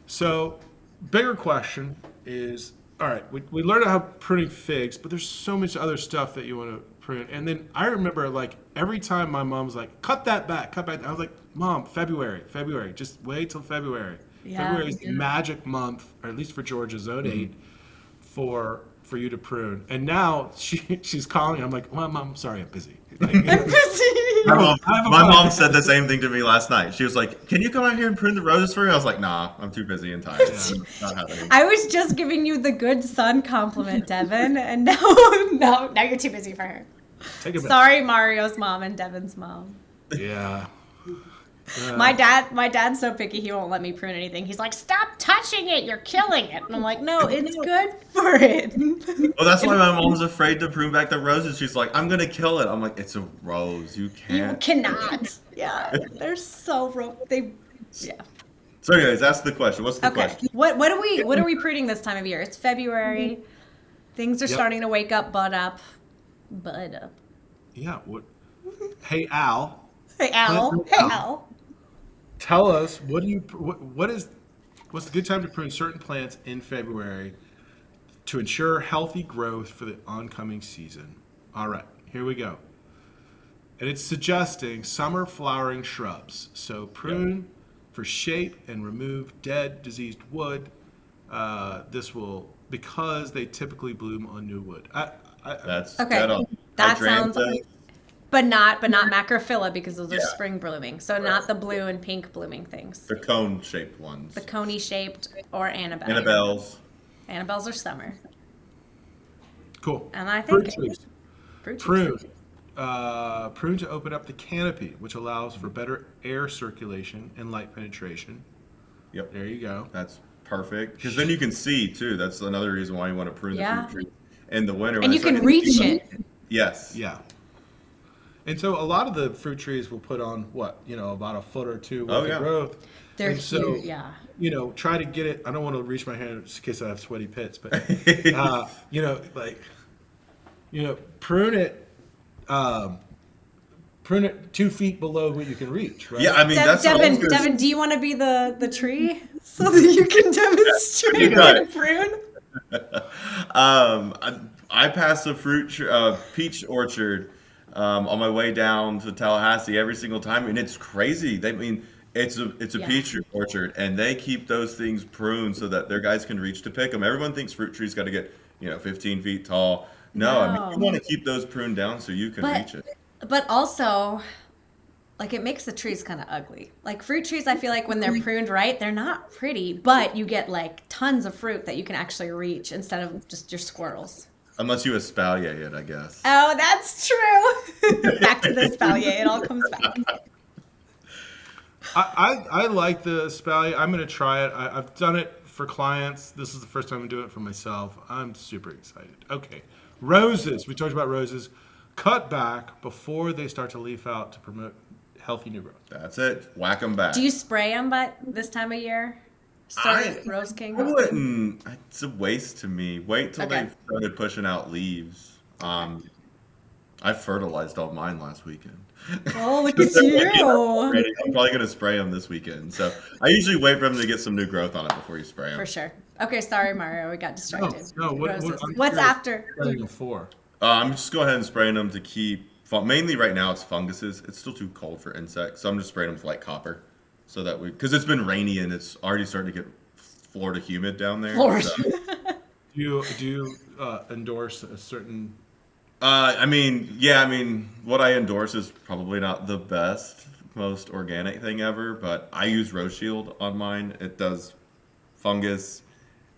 So, bigger question is, all right, we learned how pruning figs, but there's so much other stuff that you want to prune. And then I remember like every time my mom's like, cut that back, cut back. I was like, Mom, February, just wait till February. Yeah. February is the magic month, or at least for Georgia Zone 8, for you to prune. And now she's calling. I'm like, well, Mom, sorry, I'm busy. Like, I'm busy. My mom said the same thing to me last night. She was like, "Can you come out here and prune the roses for me?" I was like, "Nah, I'm too busy and tired. Not happening." I was just giving you the good son compliment, Devin, and now now you're too busy for her. take a bit. Sorry, Mario's mom and Devin's mom. Yeah. My dad's so picky he won't let me prune anything. He's like, "Stop touching it, you're killing it." And I'm like, "No, it's good for it." Well, that's why my mom's afraid to prune back the roses. She's like, "I'm gonna kill it." I'm like, "It's a rose. You You can't." cannot. Yeah, they're so yeah. So, anyways, that's the question. What's the Okay. question? What are we pruning this time of year? It's February. Things are Yep. starting to wake up, bud up. Bud up. Yeah. What? Hey, Al. Hey Al. Hey Al. Tell us what's a good time to prune certain plants in February to ensure healthy growth for the oncoming season. All right, here we go. And it's suggesting summer flowering shrubs. So prune for shape and remove dead, diseased wood. This will because they typically bloom on new wood. That's Okay. dead on. That Hydrangeas, sounds but not macrophylla because those are Yeah. spring blooming. So not the blue and pink blooming things. the cone-shaped ones. The coney shaped or Annabelle. Annabelles. Annabelles are summer. Cool. And I Fruit think trees. fruit trees. Prune. Prune to open up the canopy, which allows for better air circulation and light penetration. Yep. There you go. That's perfect. Because then you can see too. That's another reason why you want to prune Yeah. the fruit tree in the winter. And you can reach it. Yes. Yeah. And so a lot of the fruit trees will put on about a foot or two worth yeah. of growth. They're And so, huge, yeah. Try to get it. I don't want to reach my hand just in case I have sweaty pits, but prune it. Prune it 2 feet below what you can reach, right? Yeah, I mean that's Devin, always- Devin, do you want to be the tree so that you can demonstrate You got how to it. prune? I pass a peach orchard on my way down to Tallahassee every single time, and it's crazy. It's a Yeah. peach orchard, and they keep those things pruned so that their guys can reach to pick them. Everyone thinks fruit trees got to get 15 feet tall. No, I mean you No. want to keep those pruned down so you can reach it. But also, like it makes the trees kind of ugly. Like fruit trees, I feel like when they're pruned right, they're not pretty, but you get like tons of fruit that you can actually reach instead of just your squirrels. Unless you espalier it, I guess. Oh, that's true. Back to the espalier, it all comes back. I like the espalier. I'm going to try it. I've done it for clients. This is the first time I'm doing it for myself. I'm super excited. Okay. Roses. We talked about roses. Cut back before they start to leaf out to promote healthy new growth. That's it. Whack them back. Do you spray them but this time of year? Rose King? I wouldn't. It's a waste to me. Wait till Okay. they started pushing out leaves. I fertilized all mine last weekend. Oh, look at you. I'm probably gonna spray them this weekend. So I usually wait for them to get some new growth on it before you spray them. For sure. Okay, sorry, Mario. We got distracted. No, Roses. I'm What's curious after? what you're for. I'm just go ahead and spraying them to keep. Mainly right now it's funguses. It's still too cold for insects, so I'm just spraying them with light copper, so that because it's been rainy and it's already starting to get Florida humid down there. Florida. So. Do you endorse a certain? What I endorse is probably not the best, most organic thing ever, but I use Rose Shield on mine. It does fungus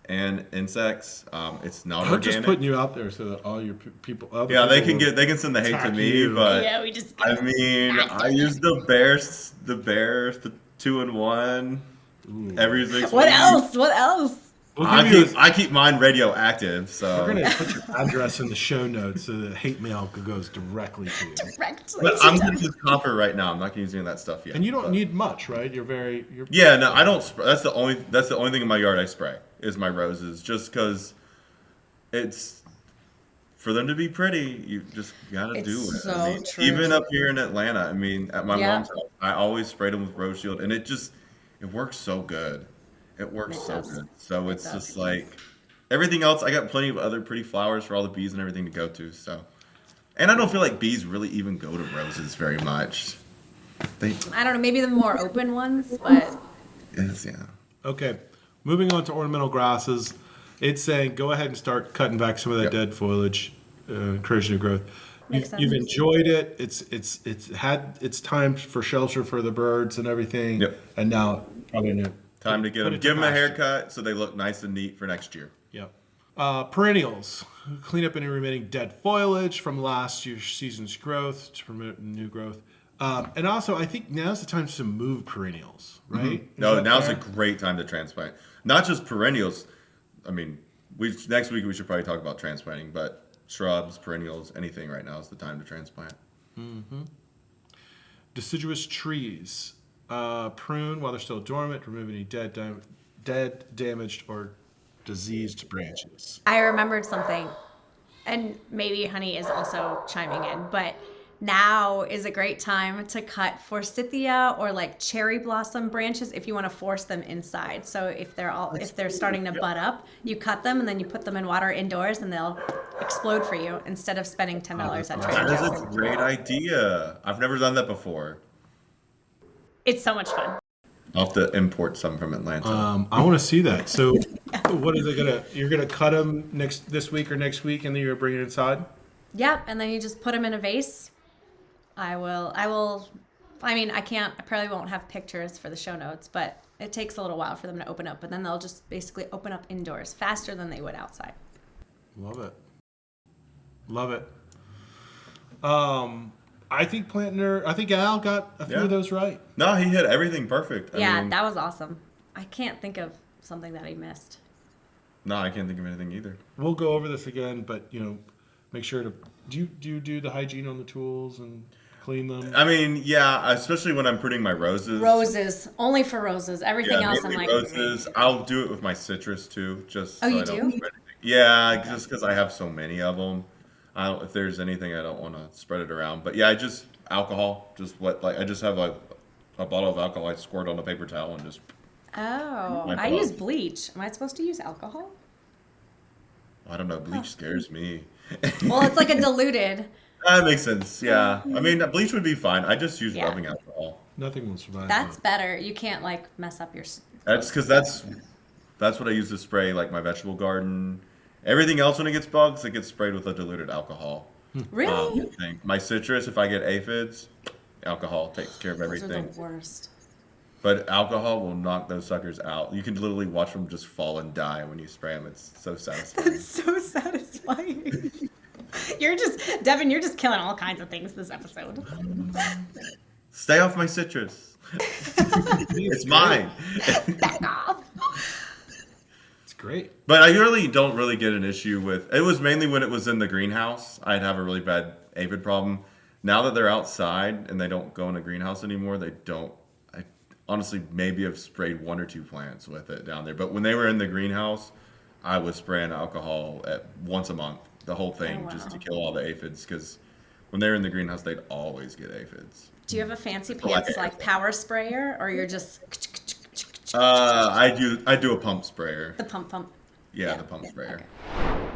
and insects. It's not I'm organic. just putting you out there so that all your people. Other Yeah, they people can send the hate to attack me, you. but Yeah, we just. I use the 2-in-1 every 6 What weeks. else? What else? We'll give you I keep mine radioactive, so. We're gonna put your address in the show notes so that hate mail goes directly to you. Directly. But I'm gonna use copper right now. I'm not gonna use any of that stuff yet. And you don't but- need much, right? You're Yeah, no, I don't. That's the only thing in my yard I spray is my roses, just because it's for them to be pretty. You just gotta It's do it. so true. Even up here in Atlanta, at my Yeah. mom's house, I always sprayed them with Rose Shield, and it works so good. It works It so does. good. So It it's does. just like everything else. I got plenty of other pretty flowers for all the bees and everything to go to. So, and I don't feel like bees really even go to roses very much. They, I don't know, maybe the more open ones, but yes, yeah. Okay, moving on to ornamental grasses. It's saying go ahead and start cutting back some of that Yep. dead foliage, encourage new growth. Makes You've sense. enjoyed it. It's had its time for shelter for the birds and everything. Yep. And now probably new. Time to get Put them, it to give them a pasture. haircut so they look nice and neat for next year. Yep. Perennials. Clean up any remaining dead foliage from last year's season's growth to promote new growth. And also, I think now's the time to move perennials, right? Is No, that now's fair? a great time to transplant. Not just perennials. I mean, next week we should probably talk about transplanting, but shrubs, perennials, anything right now is the time to transplant. Deciduous trees. Prune while they're still dormant. Remove any dead, damaged, or diseased branches. I remembered something, and maybe Honey is also chiming in, but now is a great time to cut forsythia or like cherry blossom branches if you want to force them inside. So if they're starting to bud up, you cut them and then you put them in water indoors and they'll explode for you instead of spending $10 at Trader That is Joe's. a great idea. I've never done that before. It's so much fun. I'll have to import some from Atlanta. I want to see that. So, what are they gonna? You're gonna cut them this week or next week, and then you're gonna bring it inside. Yep, and then you just put them in a vase. I will. I mean, I probably won't have pictures for the show notes, but it takes a little while for them to open up, but then they'll just basically open up indoors faster than they would outside. Love it. Love it. I think Al got a few Yeah. of those right. No, he hit everything perfect. Yeah, I mean, that was awesome. I can't think of something that I missed. no, I can't think of anything either. We'll go over this again, but make sure to do you do the hygiene on the tools and clean them. I mean, yeah, especially when I'm pruning my roses. Roses, only for roses. Everything Yeah, else, I'm mainly like, roses. I'll do it with my citrus too, just Oh, so you I don't do? spread anything. Yeah, just because I have so many of them. If there's anything, I don't want to spread it around. But yeah, I just alcohol, just what I just have a bottle of alcohol. I squirt on a paper towel and just. oh, My I fault. use bleach. Am I supposed to use alcohol? I don't know. Bleach scares me. Well, it's like a diluted. That makes sense. Yeah, I mean, bleach would be fine. I just use Yeah. rubbing alcohol. Nothing will survive. That's that. better. You can't like mess up your. That's because that's what I use to spray like my vegetable garden. Everything else when it gets bugs, it gets sprayed with a diluted alcohol. Really? Thing. My citrus, if I get aphids, alcohol takes care of Those are everything. the worst. But alcohol will knock those suckers out. You can literally watch them just fall and die when you spray them. It's so satisfying. It's so satisfying. Devin, you're just killing all kinds of things this episode. Stay off my citrus. It's mine. Back off. It's great. But I really don't really get an issue with it. Was mainly when it was in the greenhouse. I'd have a really bad aphid problem. Now that they're outside and they don't go in a greenhouse anymore, they don't. I honestly maybe have sprayed one or two plants with it down there. But when they were in the greenhouse, I was spraying alcohol once a month, the whole thing, Oh, just to wow. kill all the aphids. Because when they were in the greenhouse, they'd always get aphids. Do you have a fancy Like pants it. like power sprayer, or you're just I do a pump sprayer. the pump? Yeah, Yeah. the pump sprayer. Okay.